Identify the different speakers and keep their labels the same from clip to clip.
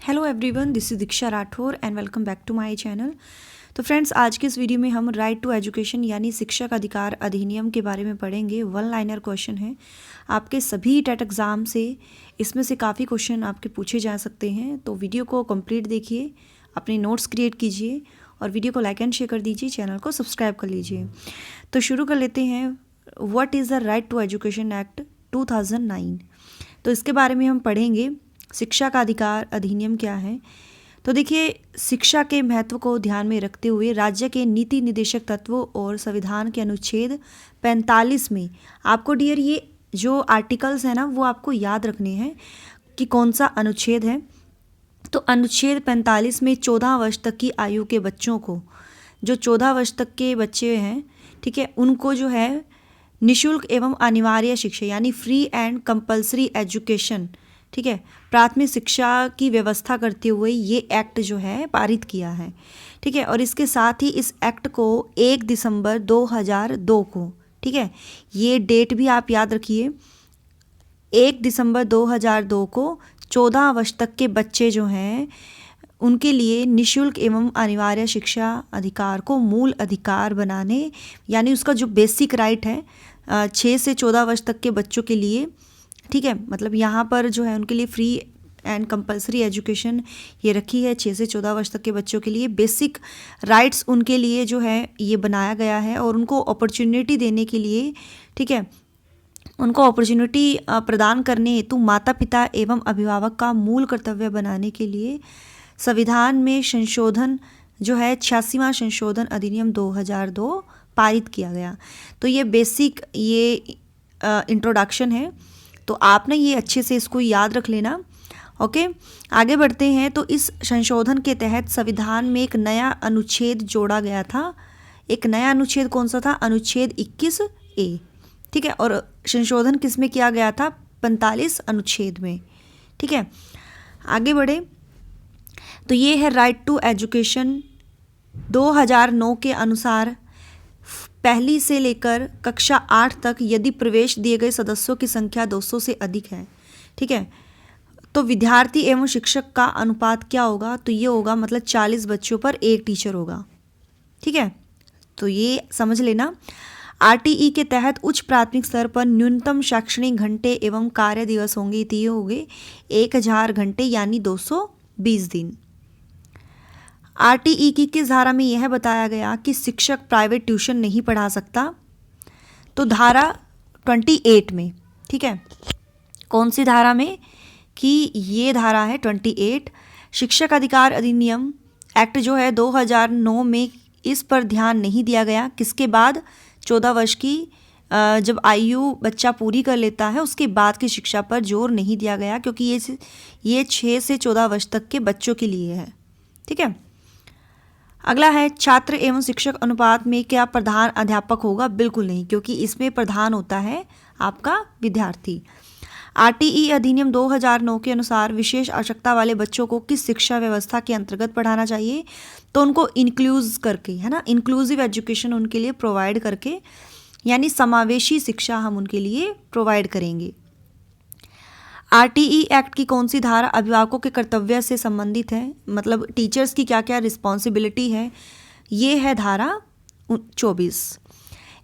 Speaker 1: Hello everyone, this is Diksha Rathore and welcome back to my channel. तो friends, आज के इस वीडियो में हम राइट टू एजुकेशन यानी शिक्षा का अधिकार अधिनियम के बारे में पढ़ेंगे। वन लाइनर क्वेश्चन है आपके सभी टेट एग्ज़ाम से, इसमें से काफ़ी क्वेश्चन आपके पूछे जा सकते हैं। तो वीडियो को कंप्लीट देखिए, अपने नोट्स क्रिएट कीजिए और वीडियो को लाइक एंड शेयर कर दीजिए, चैनल को सब्सक्राइब कर लीजिए। तो शुरू कर लेते हैं। What is the right to education act 2009। तो इसके बारे में हम पढ़ेंगे। शिक्षा का अधिकार अधिनियम क्या है। तो देखिए, शिक्षा के महत्व को ध्यान में रखते हुए राज्य के नीति निर्देशक तत्वों और संविधान के अनुच्छेद 45 में आपको डियर ये जो आर्टिकल्स हैं ना, वो आपको याद रखने हैं कि कौन सा अनुच्छेद है। तो अनुच्छेद 45 में 14 वर्ष तक की आयु के बच्चों को, जो 14 वर्ष तक के बच्चे हैं, ठीक है, उनको जो है निःशुल्क एवं अनिवार्य शिक्षा यानी फ्री एंड कंपलसरी एजुकेशन, ठीक है, प्राथमिक शिक्षा की व्यवस्था करते हुए ये एक्ट जो है पारित किया है, ठीक है। और इसके साथ ही इस एक्ट को 1 दिसंबर 2002 को, ठीक है, ये डेट भी आप याद रखिए, 1 दिसंबर 2002 को 14 वर्ष तक के बच्चे जो हैं उनके लिए निःशुल्क एवं अनिवार्य शिक्षा अधिकार को मूल अधिकार बनाने, यानी उसका जो बेसिक राइट है 6 से 14 वर्ष तक के बच्चों के लिए, ठीक है, मतलब यहाँ पर जो है उनके लिए फ्री एंड कंपलसरी एजुकेशन ये रखी है 6 से 14 वर्ष तक के बच्चों के लिए। बेसिक राइट्स उनके लिए जो है ये बनाया गया है और उनको अपॉर्चुनिटी देने के लिए, ठीक है, उनको अपॉर्चुनिटी प्रदान करने हेतु माता पिता एवं अभिभावक का मूल कर्तव्य बनाने के लिए संविधान में संशोधन जो है 86वां संशोधन अधिनियम 2002 पारित किया गया। तो ये बेसिक ये इंट्रोडक्शन है, तो आपने ये अच्छे से इसको याद रख लेना। ओके, आगे बढ़ते हैं। तो इस संशोधन के तहत संविधान में एक नया अनुच्छेद जोड़ा गया था। एक नया अनुच्छेद कौन सा था? अनुच्छेद 21A, ठीक है। और संशोधन किस में किया गया था? 45 अनुच्छेद में, ठीक है। आगे बढ़े तो ये है राइट टू एजुकेशन 2009 के अनुसार पहली से लेकर कक्षा 8 तक यदि प्रवेश दिए गए सदस्यों की संख्या 200 से अधिक है, ठीक है, तो विद्यार्थी एवं शिक्षक का अनुपात क्या होगा? तो ये होगा मतलब 40 बच्चों पर एक टीचर होगा, ठीक है। तो ये समझ लेना। आरटीई के तहत उच्च प्राथमिक स्तर पर न्यूनतम शैक्षणिक घंटे एवं कार्य दिवस होंगे, तो ये होंगे 1000 घंटे यानी 220 दिन। आरटीई की किस धारा में यह बताया गया कि शिक्षक प्राइवेट ट्यूशन नहीं पढ़ा सकता? तो धारा 28 में, ठीक है। कौन सी धारा में? कि ये धारा है 28। शिक्षक अधिकार अधिनियम एक्ट जो है 2009 में इस पर ध्यान नहीं दिया गया। किसके बाद? 14 वर्ष की जब आयु बच्चा पूरी कर लेता है उसके बाद की शिक्षा पर जोर नहीं दिया गया, क्योंकि ये 6 से 14 वर्ष तक के बच्चों के लिए है, ठीक है। अगला है छात्र एवं शिक्षक अनुपात में क्या प्रधान अध्यापक होगा? बिल्कुल नहीं, क्योंकि इसमें प्रधान होता है आपका विद्यार्थी। आरटीई अधिनियम 2009 के अनुसार विशेष आवश्यकता वाले बच्चों को किस शिक्षा व्यवस्था के अंतर्गत पढ़ाना चाहिए? तो उनको इंक्लूज करके, है ना, इंक्लूसिव एजुकेशन उनके लिए प्रोवाइड करके, यानी समावेशी शिक्षा हम उनके लिए प्रोवाइड करेंगे। आरटीई एक्ट की कौन सी धारा अभिभावकों के कर्तव्य से संबंधित है? मतलब टीचर्स की क्या क्या रिस्पॉन्सिबिलिटी है? ये है धारा 24।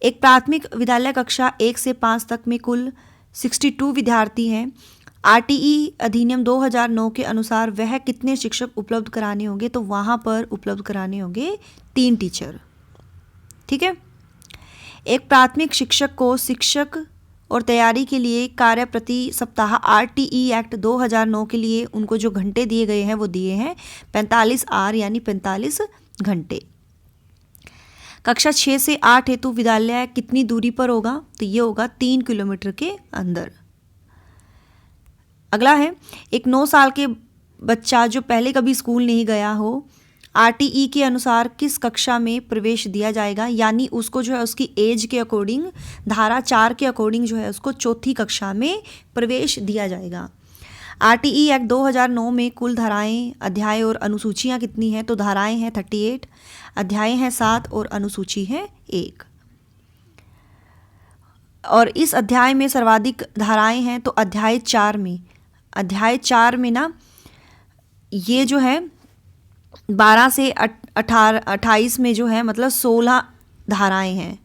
Speaker 1: एक प्राथमिक विद्यालय कक्षा 1 से 5 तक में कुल 62 विद्यार्थी हैं। आरटीई अधिनियम 2009 के अनुसार वह कितने शिक्षक उपलब्ध कराने होंगे? तो वहाँ पर उपलब्ध कराने होंगे 3 टीचर, ठीक है। एक प्राथमिक शिक्षक को शिक्षक और तैयारी के लिए कार्य प्रति सप्ताह आरटीई एक्ट 2009 के लिए उनको जो घंटे दिए गए हैं वो दिए हैं 45 आवर यानी 45 घंटे। कक्षा 6 से 8 हेतु विद्यालय कितनी दूरी पर होगा? तो ये होगा 3 किलोमीटर के अंदर। अगला है एक 9 साल के बच्चा जो पहले कभी स्कूल नहीं गया हो, आरटीई के अनुसार किस कक्षा में प्रवेश दिया जाएगा? यानी उसको जो है उसकी एज के अकॉर्डिंग, धारा 4 के अकॉर्डिंग जो है उसको चौथी कक्षा में प्रवेश दिया जाएगा। आरटीई एक्ट 2009 में कुल धाराएं, अध्याय और अनुसूचियां कितनी हैं? तो धाराएं हैं 38, अध्याय हैं 7 और अनुसूची है 1। और इस अध्याय में सर्वाधिक धाराएं हैं तो अध्याय 4 में ना ये जो है 12 से 28 में जो है मतलब 16 धाराएं हैं।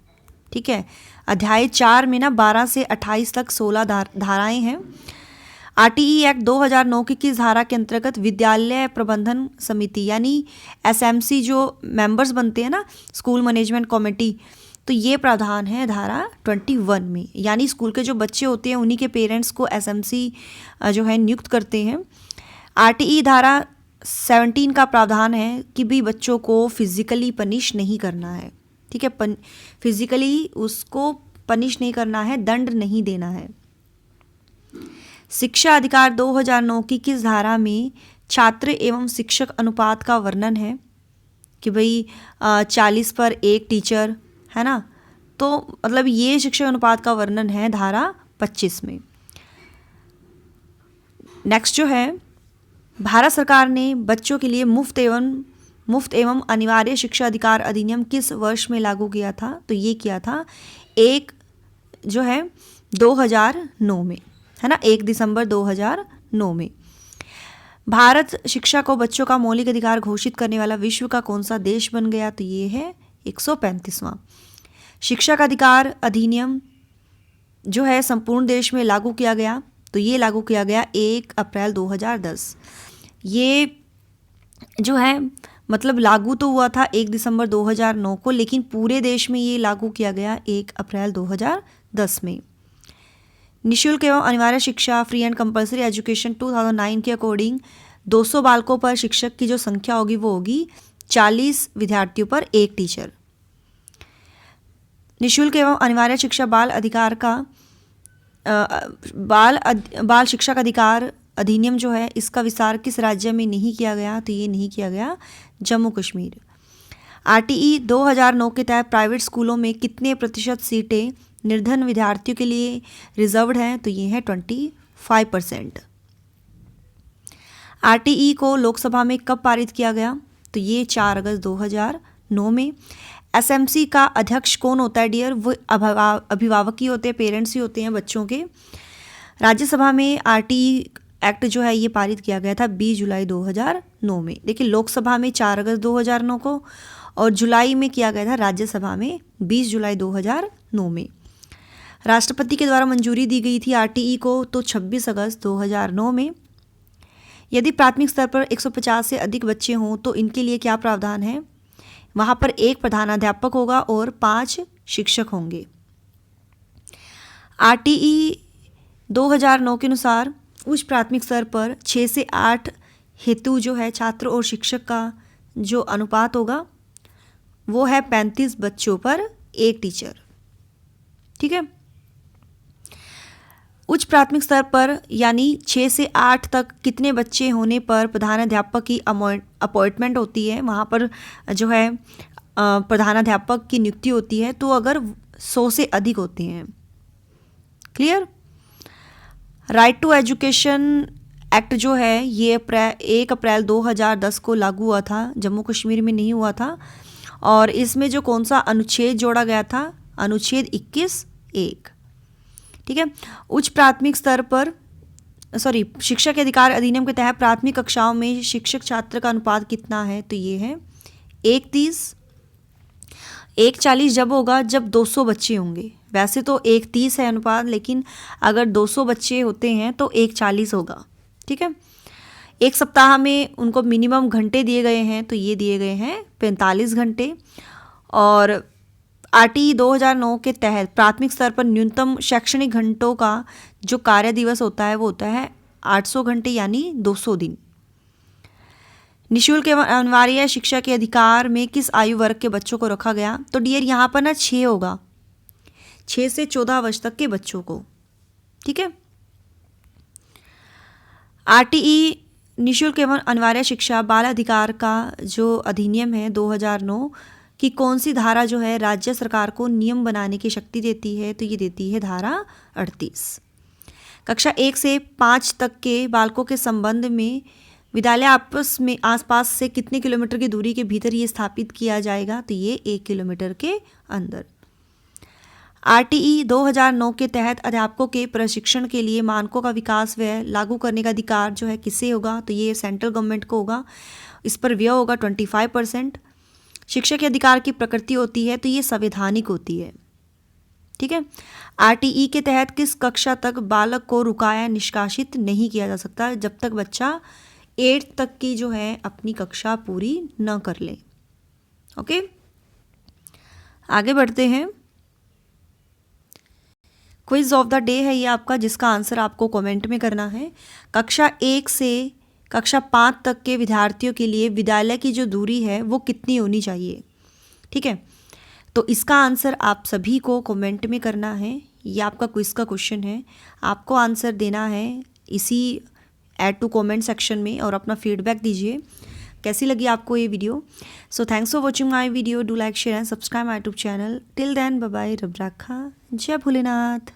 Speaker 1: ठीक है, अध्याय 4 में ना 12 से 28 तक 16 धाराएं हैं। आरटीई एक्ट 2009 की किस धारा के अंतर्गत विद्यालय प्रबंधन समिति यानी एसएमसी जो मेंबर्स बनते हैं ना, स्कूल मैनेजमेंट कमेटी, तो ये प्रावधान है धारा 21 में, यानी स्कूल के जो बच्चे होते हैं उन्हीं के पेरेंट्स को एसएमसी जो है नियुक्त करते हैं। आरटीई धारा 17 का प्रावधान है कि भी बच्चों को फिजिकली पनिश नहीं करना है। ठीक है, फिजिकली उसको पनिश नहीं करना है, दंड नहीं देना है। शिक्षा अधिकार 2009 की किस धारा में छात्र एवं शिक्षक अनुपात का वर्णन है कि भाई 40 पर 1 टीचर है ना, तो मतलब ये शिक्षक अनुपात का वर्णन है धारा 25 में। नेक्स्ट जो है, भारत सरकार ने बच्चों के लिए मुफ्त एवं अनिवार्य शिक्षा अधिकार अधिनियम किस वर्ष में लागू किया था, तो ये किया था 1 जो है 2009 में, है ना, 1 दिसंबर 2009 में। भारत शिक्षा को बच्चों का मौलिक अधिकार घोषित करने वाला विश्व का कौन सा देश बन गया, तो ये है 135वां। शिक्षा का अधिकार अधिनियम जो है संपूर्ण देश में लागू किया गया, तो ये लागू किया गया 1 अप्रैल 2010। ये जो है मतलब लागू तो हुआ था 1 दिसंबर 2009 को, लेकिन पूरे देश में ये लागू किया गया 1 अप्रैल 2010 में। निःशुल्क एवं अनिवार्य शिक्षा फ्री एंड कंपलसरी एजुकेशन 2009 के अकॉर्डिंग 200 बालकों पर शिक्षक की जो संख्या होगी वो होगी 40 विद्यार्थियों पर 1 टीचर। निःशुल्क एवं अनिवार्य शिक्षा बाल अधिकार का बाल शिक्षा का अधिकार अधिनियम जो है इसका विस्तार किस राज्य में नहीं किया गया, तो ये नहीं किया गया जम्मू कश्मीर। आरटीई 2009 के तहत प्राइवेट स्कूलों में कितने प्रतिशत सीटें निर्धन विद्यार्थियों के लिए रिजर्व्ड हैं, तो ये है 25%। आरटीई को लोकसभा में कब पारित किया गया, तो ये 4 अगस्त 2009 में। एसएमसी का अध्यक्ष कौन होता है डियर, वो अभिभावक ही होते हैं, पेरेंट्स ही होते हैं बच्चों के। राज्यसभा में आरटीई एक्ट जो है ये पारित किया गया था 20 जुलाई 2009 में, लेकिन लोकसभा में 4 अगस्त 2009 को और जुलाई में किया गया था राज्यसभा में 20 जुलाई 2009 में। राष्ट्रपति के द्वारा मंजूरी दी गई थी आरटीई को तो 26 अगस्त 2009 में। यदि प्राथमिक स्तर पर 150 से अधिक बच्चे हों तो इनके लिए क्या प्रावधान है, वहाँ पर 1 प्रधानाध्यापक होगा और 5 शिक्षक होंगे। आरटीई 2009 के अनुसार उच्च प्राथमिक स्तर पर 6 से 8 हेतु जो है छात्र और शिक्षक का जो अनुपात होगा वो है 35 बच्चों पर 1 टीचर। ठीक है, उच्च प्राथमिक स्तर पर यानी 6 से 8 तक कितने बच्चे होने पर प्रधानाध्यापक की अपॉइंटमेंट होती है, वहाँ पर जो है प्रधानाध्यापक की नियुक्ति होती है, तो अगर 100 से अधिक होते हैं। Clear. Right to education act जो है ये 1 अप्रैल 2010 को लागू हुआ था, जम्मू कश्मीर में नहीं हुआ था। और इसमें जो कौन सा अनुच्छेद जोड़ा गया था, अनुच्छेद 21(1). ठीक है, उच्च प्राथमिक स्तर पर शिक्षा के अधिकार अधिनियम के तहत प्राथमिक कक्षाओं में शिक्षक छात्र का अनुपात कितना है, तो ये है 1:30। 1:40 जब होगा जब 200 बच्चे होंगे, वैसे तो 1:30 है अनुपात, लेकिन अगर 200 बच्चे होते हैं तो 1:40 होगा। ठीक है, एक सप्ताह में उनको मिनिमम घंटे दिए गए हैं, तो ये दिए गए हैं 45 घंटे। और आरटीई 2009 के तहत प्राथमिक स्तर पर न्यूनतम शैक्षणिक घंटों का जो कार्य दिवस होता है वो होता है 800 घंटे यानी 200 दिन। निःशुल्क एवं अनिवार्य शिक्षा के अधिकार में किस आयु वर्ग के बच्चों को रखा गया, तो डियर यहाँ पर ना 6 होगा, 6 से 14 वर्ष तक के बच्चों को। ठीक है, आरटीई निःशुल्क एवं अनिवार्य शिक्षा बाल अधिकार का जो अधिनियम है 2009 की कौन सी धारा जो है राज्य सरकार को नियम बनाने की शक्ति देती है, तो ये देती है धारा 38। कक्षा 1 से 5 तक के बालकों के संबंध में विद्यालय आपस में आसपास से कितने किलोमीटर की दूरी के भीतर ये स्थापित किया जाएगा, तो ये 1 किलोमीटर के अंदर। आरटीई 2009 के तहत अध्यापकों के प्रशिक्षण के लिए मानकों का विकास व्यय लागू करने का अधिकार जो है किसे होगा, तो ये सेंट्रल गवर्नमेंट को होगा। इस पर व्यय होगा 25%। शिक्षा के अधिकार की प्रकृति होती है तो ये संवैधानिक होती है, ठीक है। आरटीई के तहत किस कक्षा तक बालक को रुकाया निष्कासित नहीं किया जा सकता, जब तक बच्चा 8th तक की जो है अपनी कक्षा पूरी न कर ले। ओके, आगे बढ़ते हैं। क्विज ऑफ द डे है ये आपका, जिसका आंसर आपको कमेंट में करना है। कक्षा 1 से कक्षा 5 तक के विद्यार्थियों के लिए विद्यालय की जो दूरी है वो कितनी होनी चाहिए, ठीक है। तो इसका आंसर आप सभी को कमेंट में करना है। ये आपका क्विज का क्वेश्चन है, आपको आंसर देना है इसी ऐड टू कमेंट सेक्शन में और अपना फीडबैक दीजिए कैसी लगी आपको ये video. So thanks for watching my video, do like share and subscribe my YouTube channel. Till then bye bye, रब राखा, जय भोलेनाथ।